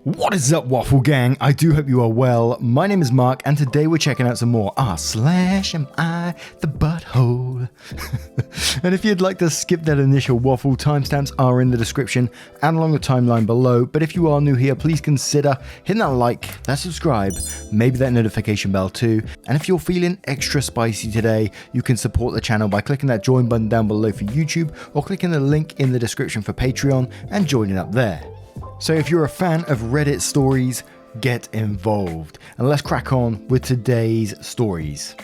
What is up, Waffle Gang? I do hope you are well. My name is Mark, and today we're checking out some more Am I the Butthole? And if you'd like to skip that initial waffle, timestamps are in the description and along the timeline below. But if you are new here, please consider hitting that like, that subscribe, maybe that notification bell too. And if you're feeling extra spicy today, you can support the channel by clicking that join button down below for YouTube or clicking the link in the description for Patreon and joining up there. So if you're a fan of Reddit stories, get involved. And let's crack on with today's stories.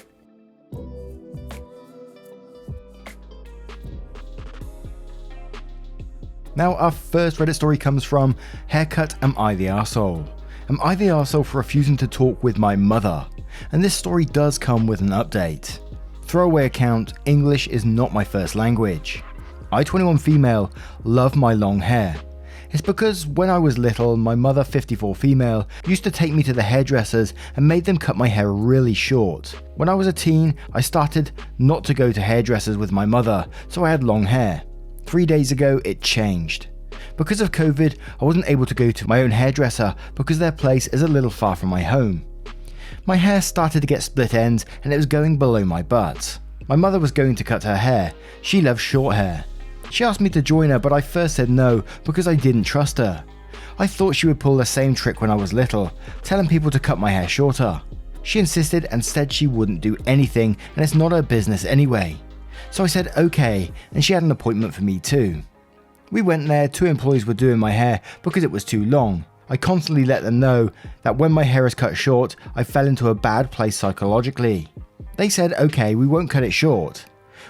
Now, our first Reddit story comes from Haircut Am I the Arsehole? Am I the arsehole for refusing to talk with my mother? And this story does come with an update. Throwaway account, English is not my first language. I, 21 female, love my long hair. It's because when I was little, my mother, 54 female, used to take me to the hairdressers and made them cut my hair really short. When I was a teen, I started not to go to hairdressers with my mother, so I had long hair. 3 days ago, it changed. Because of COVID, I wasn't able to go to my own hairdresser because their place is a little far from my home. My hair started to get split ends and it was going below my butt. My mother was going to cut her hair. She loves short hair. She asked me to join her, but I first said no because I didn't trust her. I thought she would pull the same trick when I was little, telling people to cut my hair shorter. She insisted and said she wouldn't do anything and it's not her business anyway. So I said okay, and she had an appointment for me too. We went there, 2 employees were doing my hair because it was too long. I constantly let them know that when my hair is cut short, I fell into a bad place psychologically. They said okay, we won't cut it short.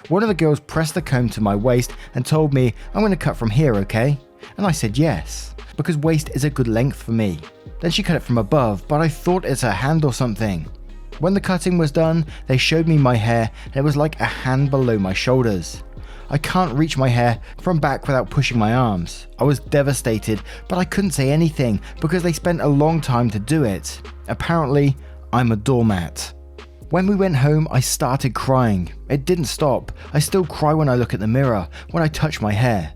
One of the girls pressed the comb to my waist and told me, I'm going to cut from here, okay? And I said yes, because waist is a good length for me. Then she cut it from above, but I thought it's a hand or something. When the cutting was done, they showed me my hair and it was like a hand below my shoulders. I can't reach my hair from back without pushing my arms. I was devastated, but I couldn't say anything because they spent a long time to do it. Apparently, I'm a doormat. When we went home, I started crying. It didn't stop. I still cry when I look at the mirror, when I touch my hair.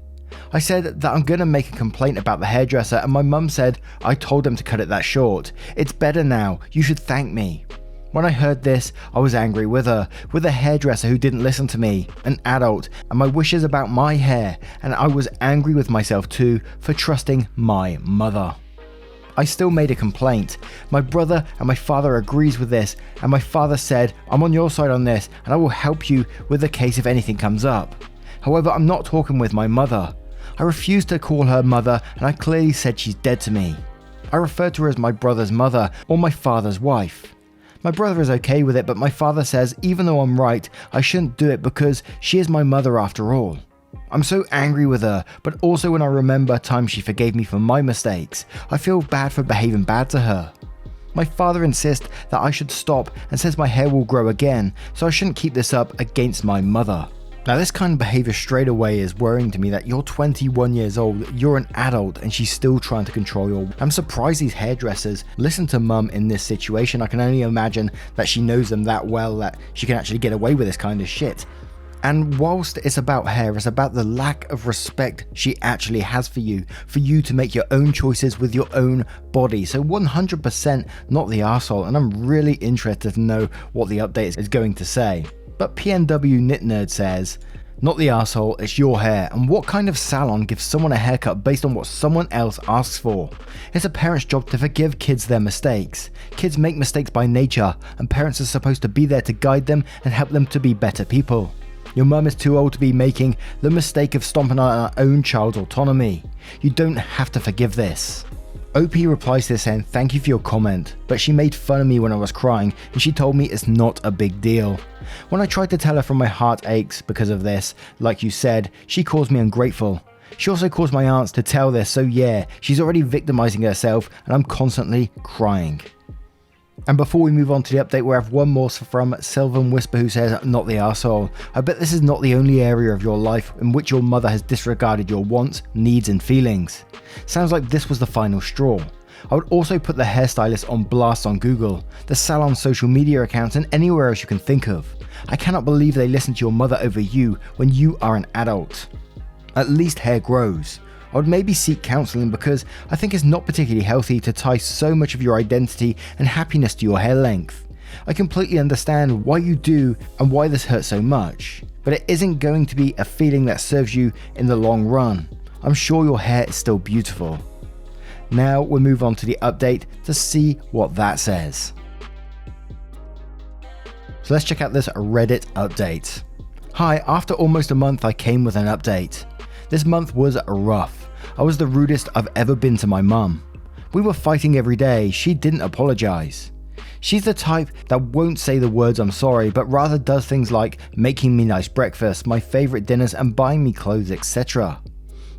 I said that I'm gonna make a complaint about the hairdresser and my mum said, I told them to cut it that short. It's better now. You should thank me. When I heard this, I was angry with her, with a hairdresser who didn't listen to me, an adult, and my wishes about my hair, and I was angry with myself too for trusting my mother. I still made a complaint. My brother and my father agrees with this, and my father said, I'm on your side on this and I will help you with the case if anything comes up. However, I'm not talking with my mother. I refused to call her mother and I clearly said she's dead to me. I refer to her as my brother's mother or my father's wife. My brother is okay with it, but my father says even though I'm right, I shouldn't do it because she is my mother after all. I'm so angry with her, but also when I remember times she forgave me for my mistakes, I feel bad for behaving bad to her. My father insists that I should stop and says my hair will grow again, so I shouldn't keep this up against my mother. Now this kind of behavior straight away is worrying to me that you're 21 years old, you're an adult and she's still trying to control you. I'm surprised these hairdressers listen to mum in this situation. I can only imagine that she knows them that well that she can actually get away with this kind of shit. And whilst it's about hair, it's about the lack of respect she actually has for you to make your own choices with your own body. So 100% not the arsehole, and I'm really interested to know what the update is going to say. But PNW Knit Nerd says, not the arsehole, it's your hair, and what kind of salon gives someone a haircut based on what someone else asks for? It's a parent's job to forgive kids their mistakes. Kids make mistakes by nature, and parents are supposed to be there to guide them and help them to be better people. Your mum is too old to be making the mistake of stomping on her own child's autonomy. You don't have to forgive this. OP replies to this saying, thank you for your comment, but she made fun of me when I was crying and she told me it's not a big deal. When I tried to tell her from my heart aches because of this, like you said, she calls me ungrateful. She also caused my aunts to tell this, so yeah, she's already victimizing herself and I'm constantly crying. And before we move on to the update, we have one more from Sylvan Whisper who says, not the arsehole. I bet this is not the only area of your life in which your mother has disregarded your wants, needs and feelings. Sounds like this was the final straw. I would also put the hairstylist on blast on Google, the salon social media accounts and anywhere else you can think of. I cannot believe they listen to your mother over you when you are an adult. At least hair grows. I would maybe seek counselling because I think it's not particularly healthy to tie so much of your identity and happiness to your hair length. I completely understand why you do and why this hurts so much, but it isn't going to be a feeling that serves you in the long run. I'm sure your hair is still beautiful. Now we'll move on to the update to see what that says. So let's check out this Reddit update. Hi, after almost a month I came with an update. This month was rough. I was the rudest I've ever been to my mum. We were fighting every day, she didn't apologise. She's the type that won't say the words I'm sorry, but rather does things like making me nice breakfast, my favourite dinners and buying me clothes, etc.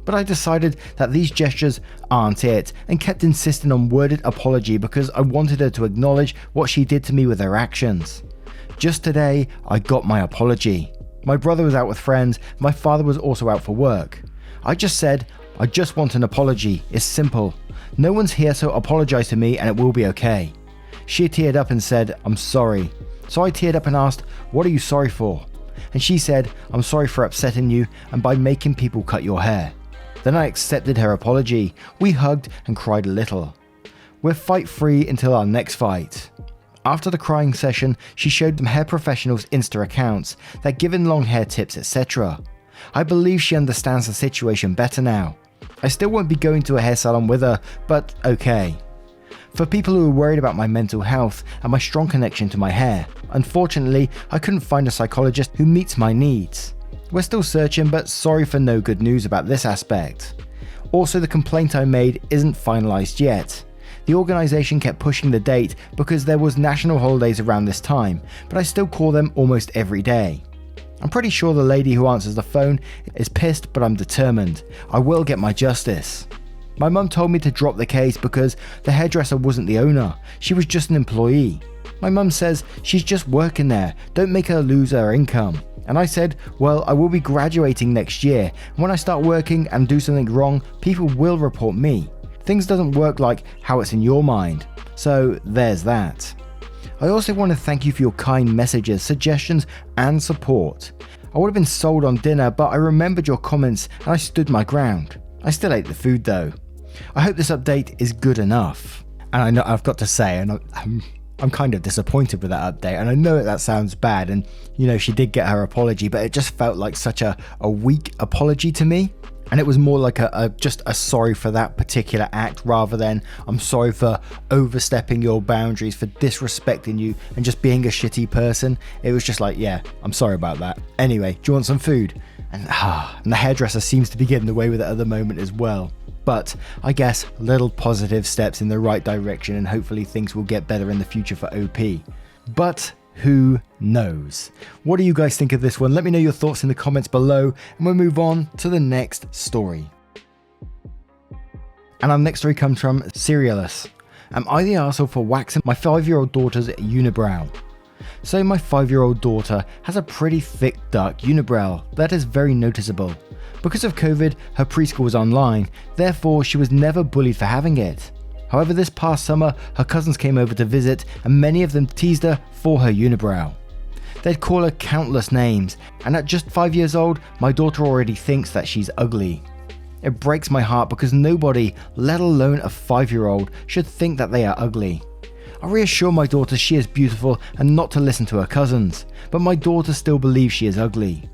But I decided that these gestures aren't it and kept insisting on worded apology because I wanted her to acknowledge what she did to me with her actions. Just today, I got my apology. My brother was out with friends, my father was also out for work. I just said, I just want an apology, it's simple. No one's here, so apologise to me and it will be okay. She teared up and said, I'm sorry. So I teared up and asked, what are you sorry for? And she said, I'm sorry for upsetting you and by making people cut your hair. Then I accepted her apology. We hugged and cried a little. We're fight free until our next fight. After the crying session, she showed them hair professionals' Insta accounts that given long hair tips, etc. I believe she understands the situation better now. I still won't be going to a hair salon with her, but okay. For people who are worried about my mental health and my strong connection to my hair, unfortunately, I couldn't find a psychologist who meets my needs. We're still searching, but sorry for no good news about this aspect. Also, the complaint I made isn't finalised yet. The organisation kept pushing the date because there was national holidays around this time, but I still call them almost every day. I'm pretty sure the lady who answers the phone is pissed, but I'm determined. I will get my justice. My mum told me to drop the case because the hairdresser wasn't the owner, she was just an employee. My mum says she's just working there, don't make her lose her income. And I said, well, I will be graduating next year, and when I start working and do something wrong, people will report me. Things doesn't work like how it's in your mind. So there's that. I also want to thank you for your kind messages, suggestions and support. I would have been sold on dinner, but I remembered your comments and I stood my ground. I still ate the food though. I hope this update is good enough. And I know I've got to say, and I'm kind of disappointed with that update, and I know that sounds bad, and you know she did get her apology, but it just felt like such a weak apology to me. And it was more like just a sorry for that particular act rather than I'm sorry for overstepping your boundaries, for disrespecting you and just being a shitty person. It was just like, yeah, I'm sorry about that. Anyway, do you want some food? And the hairdresser seems to be getting away with it at the moment as well. But I guess little positive steps in the right direction and hopefully things will get better in the future for OP. But who knows? What do you guys think of this one? Let me know your thoughts in the comments below and we'll move on to the next story. And our next story comes from Serialus. Am I the arsehole for waxing my 5-year-old daughter's unibrow? So my 5-year-old daughter has a pretty thick dark unibrow that is very noticeable. Because of COVID, her preschool was online, therefore she was never bullied for having it. However, this past summer, her cousins came over to visit and many of them teased her for her unibrow. They'd call her countless names, and at just 5 years old, my daughter already thinks that she's ugly. It breaks my heart because nobody, let alone a 5-year-old, should think that they are ugly. I reassure my daughter she is beautiful and not to listen to her cousins, but my daughter still believes she is ugly.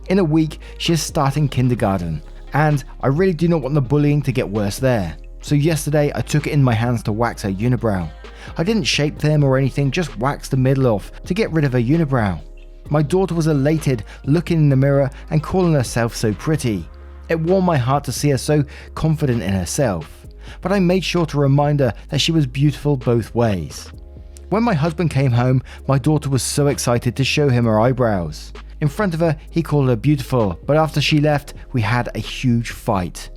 In a week, she is starting kindergarten, and I really do not want the bullying to get worse there. So yesterday I took it in my hands to wax her unibrow. I didn't shape them or anything, just waxed the middle off to get rid of her unibrow. My daughter was elated, looking in the mirror and calling herself so pretty. It warmed my heart to see her so confident in herself, but I made sure to remind her that she was beautiful both ways. When my husband came home, my daughter was so excited to show him her eyebrows. In front of her, he called her beautiful, but after she left, we had a huge fight.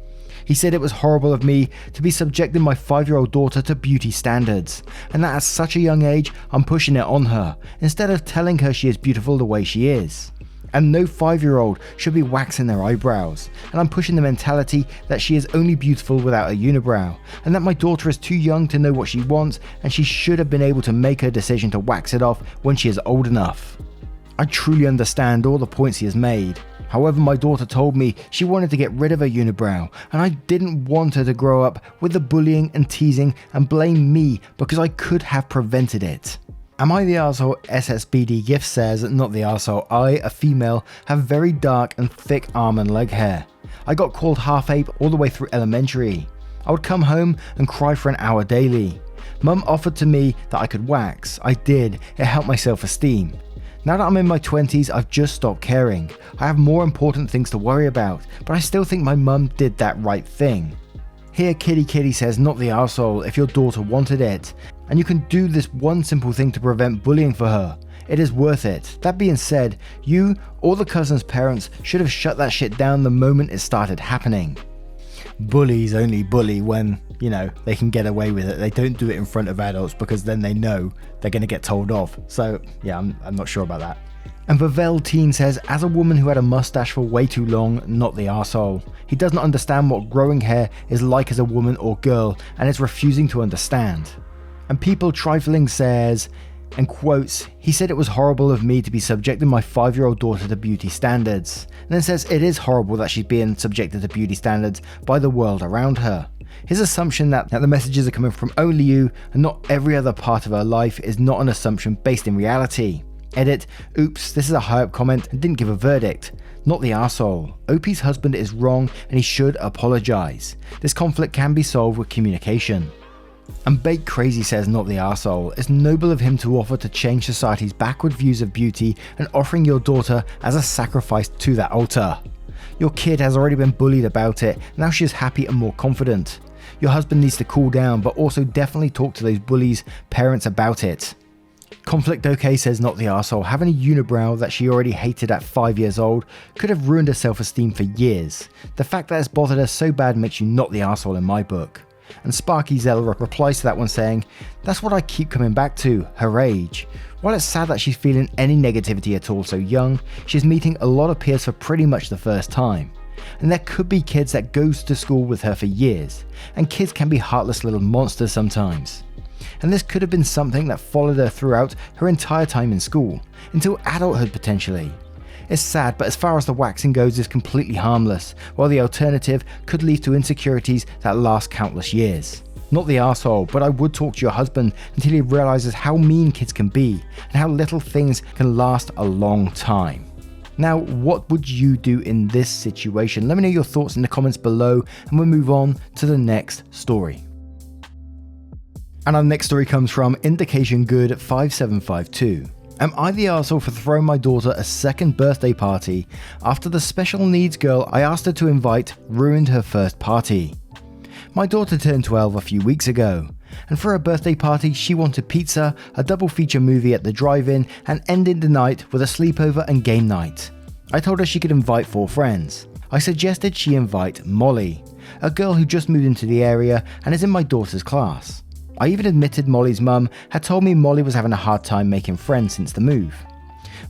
He said it was horrible of me to be subjecting my 5-year-old daughter to beauty standards, and that at such a young age I'm pushing it on her, instead of telling her she is beautiful the way she is. And no 5-year-old should be waxing their eyebrows, and I'm pushing the mentality that she is only beautiful without a unibrow, and that my daughter is too young to know what she wants and she should have been able to make her decision to wax it off when she is old enough. I truly understand all the points he has made. However, my daughter told me she wanted to get rid of her unibrow, and I didn't want her to grow up with the bullying and teasing and blame me because I could have prevented it. Am I the arsehole? SSBD Gift says, not the arsehole. I, a female, have very dark and thick arm and leg hair. I got called half ape all the way through elementary. I would come home and cry for an hour daily. Mum offered to me that I could wax. I did. It helped my self-esteem. Now that I'm in my 20s, I've just stopped caring. I have more important things to worry about, but I still think my mum did that right thing. Here Kitty says, not the arsehole, if your daughter wanted it. And you can do this one simple thing to prevent bullying for her. It is worth it. That being said, you or the cousin's parents should have shut that shit down the moment it started happening. Bullies only bully when, they can get away with it. They don't do it in front of adults because then they know they're going to get told off. So yeah, I'm not sure about that. And Vavel Teen says, as a woman who had a mustache for way too long, not the arsehole. He does not understand what growing hair is like as a woman or girl and is refusing to understand. And People Trifling says, and quotes, he said it was horrible of me to be subjecting my 5-year-old daughter to beauty standards. And then says it is horrible that she's being subjected to beauty standards by the world around her. His assumption that the messages are coming from only you and not every other part of her life is not an assumption based in reality. Edit, oops, this is a high up comment and didn't give a verdict. Not the arsehole. OP's husband is wrong and he should apologise. This conflict can be solved with communication. And Bake Crazy says, not the arsehole. It's noble of him to offer to change society's backward views of beauty and offering your daughter as a sacrifice to that altar. Your kid has already been bullied about it, now she is happy and more confident. Your husband needs to cool down, but also definitely talk to those bullies' parents about it. Conflict OK says, not the arsehole. Having a unibrow that she already hated at 5 years old could have ruined her self-esteem for years. The fact that it's bothered her so bad makes you not the arsehole in my book. And Sparky Zell replies to that one saying, that's what I keep coming back to, her age. While it's sad that she's feeling any negativity at all so young, she's meeting a lot of peers for pretty much the first time. And there could be kids that goes to school with her for years, and kids can be heartless little monsters sometimes. And this could have been something that followed her throughout her entire time in school, until adulthood potentially. It's sad, but as far as the waxing goes, it's completely harmless, while the alternative could lead to insecurities that last countless years. Not the arsehole, but I would talk to your husband until he realizes how mean kids can be, and how little things can last a long time. Now, what would you do in this situation? Let me know your thoughts in the comments below, and we'll move on to the next story. And our next story comes from Indication Good 5752. Am I the arsehole for throwing my daughter a second birthday party after the special needs girl I asked her to invite ruined her first party? My daughter turned 12 a few weeks ago, and for her birthday party she wanted pizza, a double feature movie at the drive-in, and ended the night with a sleepover and game night. I told her she could invite 4 friends. I suggested she invite Molly, a girl who just moved into the area and is in my daughter's class. I even admitted Molly's mum had told me Molly was having a hard time making friends since the move.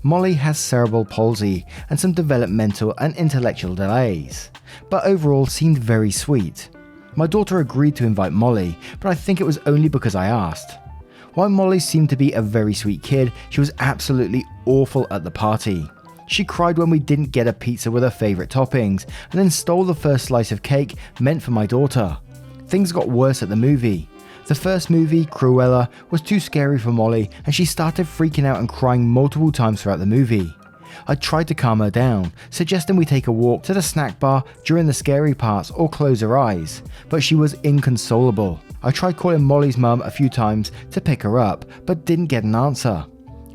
Molly has cerebral palsy and some developmental and intellectual delays, but overall seemed very sweet. My daughter agreed to invite Molly, but I think it was only because I asked. While Molly seemed to be a very sweet kid, she was absolutely awful at the party. She cried when we didn't get a pizza with her favourite toppings, and then stole the first slice of cake meant for my daughter. Things got worse at the movie. The first movie, Cruella, was too scary for Molly and she started freaking out and crying multiple times throughout the movie. I tried to calm her down, suggesting we take a walk to the snack bar during the scary parts or close her eyes, but she was inconsolable. I tried calling Molly's mum a few times to pick her up, but didn't get an answer.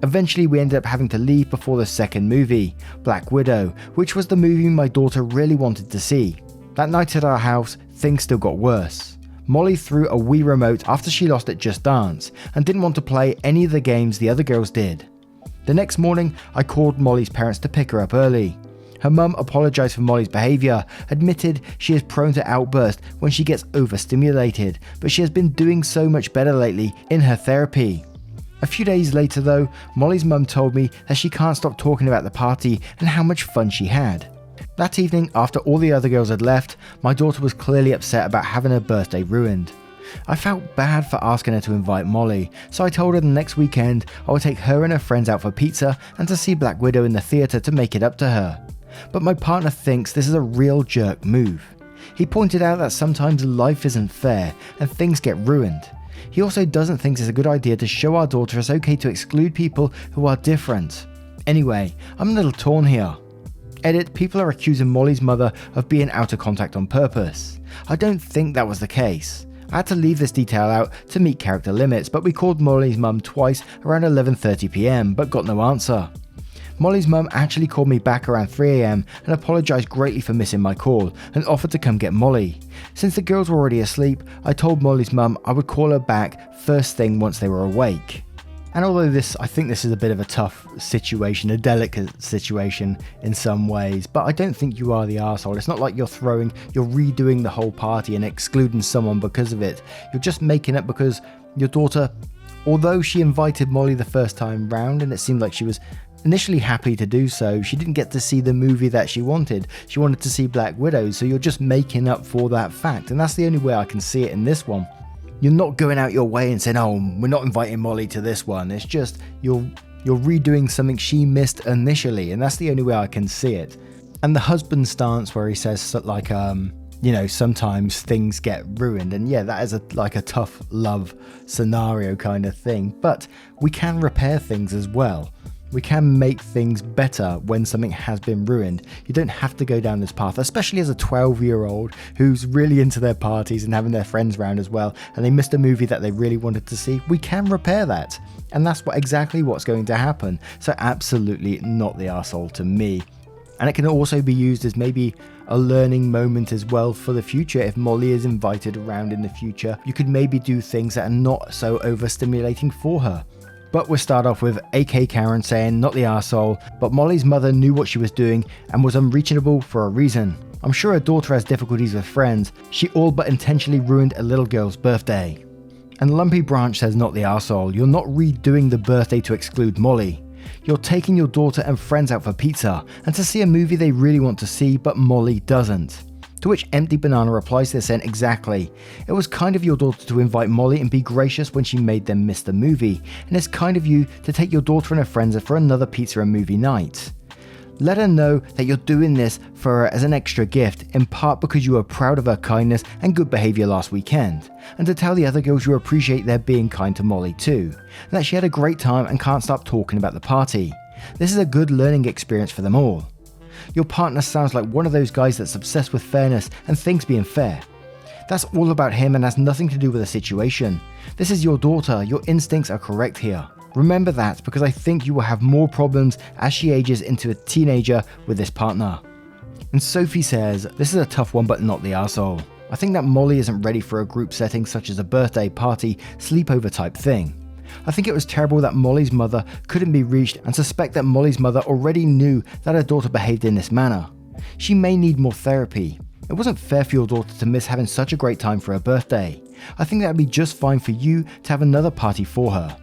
Eventually we ended up having to leave before the second movie, Black Widow, which was the movie my daughter really wanted to see. That night at our house, things still got worse. Molly threw a Wii remote after she lost at Just Dance and didn't want to play any of the games the other girls did. The next morning, I called Molly's parents to pick her up early. Her mum apologised for Molly's behaviour, admitted she is prone to outburst when she gets overstimulated, but she has been doing so much better lately in her therapy. A few days later though, Molly's mum told me that she can't stop talking about the party and how much fun she had. That evening, after all the other girls had left, my daughter was clearly upset about having her birthday ruined. I felt bad for asking her to invite Molly, so I told her the next weekend I would take her and her friends out for pizza and to see Black Widow in the theatre to make it up to her. But my partner thinks this is a real jerk move. He pointed out that sometimes life isn't fair and things get ruined. He also doesn't think it's a good idea to show our daughter it's okay to exclude people who are different. Anyway, I'm a little torn here. Edit, people are accusing Molly's mother of being out of contact on purpose. I don't think that was the case. I had to leave this detail out to meet character limits, but we called Molly's mum twice around 11:30 PM but got no answer. Molly's mum actually called me back around 3 AM and apologised greatly for missing my call and offered to come get Molly. Since the girls were already asleep, I told Molly's mum I would call her back first thing once they were awake. And although I think this is a bit of a tough situation, a delicate situation in some ways, but I don't think you are the arsehole. It's not like you're redoing the whole party and excluding someone because of it. You're just making it because your daughter, although she invited Molly the first time round and it seemed like she was initially happy to do so, she didn't get to see the movie that she wanted. She wanted to see Black Widow, so you're just making up for that fact. And that's the only way I can see it in this one. You're not going out your way and saying, oh, we're not inviting Molly to this one. It's just you're redoing something she missed initially, and that's the only way I can see it. And the husband stance where he says like, sometimes things get ruined, and yeah, that is like a tough love scenario kind of thing. But we can repair things as well. We can make things better when something has been ruined. You don't have to go down this path, especially as a 12-year-old who's really into their parties and having their friends around as well, and they missed a movie that they really wanted to see. We can repair that, and that's exactly what's going to happen. So absolutely not the arsehole to me. And it can also be used as maybe a learning moment as well for the future. If Molly is invited around in the future, you could maybe do things that are not so overstimulating for her. But we'll start off with AK Karen saying, not the arsehole, but Molly's mother knew what she was doing and was unreachable for a reason. I'm sure her daughter has difficulties with friends. She all but intentionally ruined a little girl's birthday. And Lumpy Branch says, not the arsehole. You're not redoing the birthday to exclude Molly. You're taking your daughter and friends out for pizza and to see a movie they really want to see, but Molly doesn't. To which Empty Banana replies to this saying, exactly. It was kind of your daughter to invite Molly and be gracious when she made them miss the movie, and it's kind of you to take your daughter and her friends for another pizza and movie night. Let her know that you're doing this for her as an extra gift, in part because you were proud of her kindness and good behaviour last weekend, and to tell the other girls you appreciate their being kind to Molly too, and that she had a great time and can't stop talking about the party. This is a good learning experience for them all. Your partner sounds like one of those guys that's obsessed with fairness and things being fair. That's all about him and has nothing to do with the situation. This is your daughter, your instincts are correct here. Remember that, because I think you will have more problems as she ages into a teenager with this partner. And Sophie says, this is a tough one but not the arsehole. I think that Molly isn't ready for a group setting such as a birthday party, sleepover type thing. I think it was terrible that Molly's mother couldn't be reached and suspect that Molly's mother already knew that her daughter behaved in this manner. She may need more therapy. It wasn't fair for your daughter to miss having such a great time for her birthday. I think that would be just fine for you to have another party for her.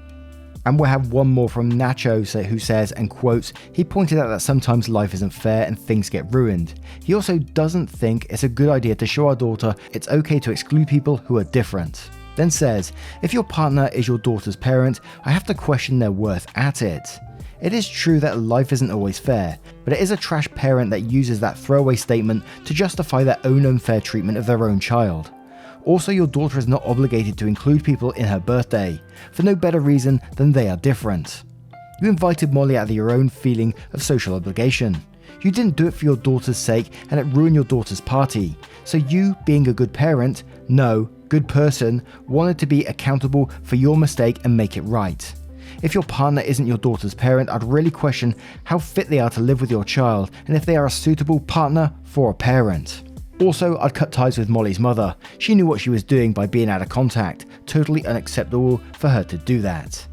And we'll have one more from Nacho who says, and quotes, he pointed out that sometimes life isn't fair and things get ruined. He also doesn't think it's a good idea to show our daughter it's okay to exclude people who are different. Then says, if your partner is your daughter's parent, I have to question their worth at it. It is true that life isn't always fair, but it is a trash parent that uses that throwaway statement to justify their own unfair treatment of their own child. Also, your daughter is not obligated to include people in her birthday, for no better reason than they are different. You invited Molly out of your own feeling of social obligation. You didn't do it for your daughter's sake and it ruined your daughter's party. So you, being a good parent, good person, wanted to be accountable for your mistake and make it right. If your partner isn't your daughter's parent, I'd really question how fit they are to live with your child and if they are a suitable partner for a parent. Also, I'd cut ties with Molly's mother. She knew what she was doing by being out of contact. Totally unacceptable for her to do that.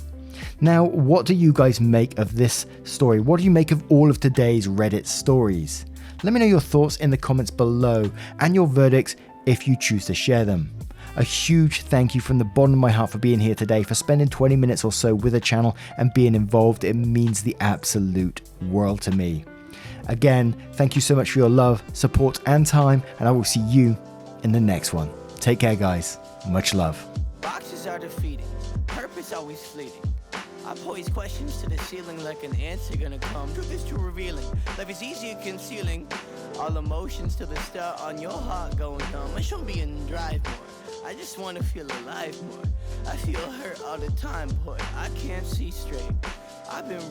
Now, what do you guys make of this story? What do you make of all of today's Reddit stories? Let me know your thoughts in the comments below and your verdicts if you choose to share them. A huge thank you from the bottom of my heart for being here today, for spending 20 minutes or so with the channel and being involved. It means the absolute world to me. Again, thank you so much for your love, support and time, and I will see you in the next one. Take care guys, much love. Boxes are defeated, purpose always fleeting. I pose questions to the ceiling like an answer gonna come. Truth is too revealing, life is easier concealing all emotions till they start on your heart going numb. I should be in drive more, I just wanna feel alive more. I feel hurt all the time, boy, I can't see straight. I've been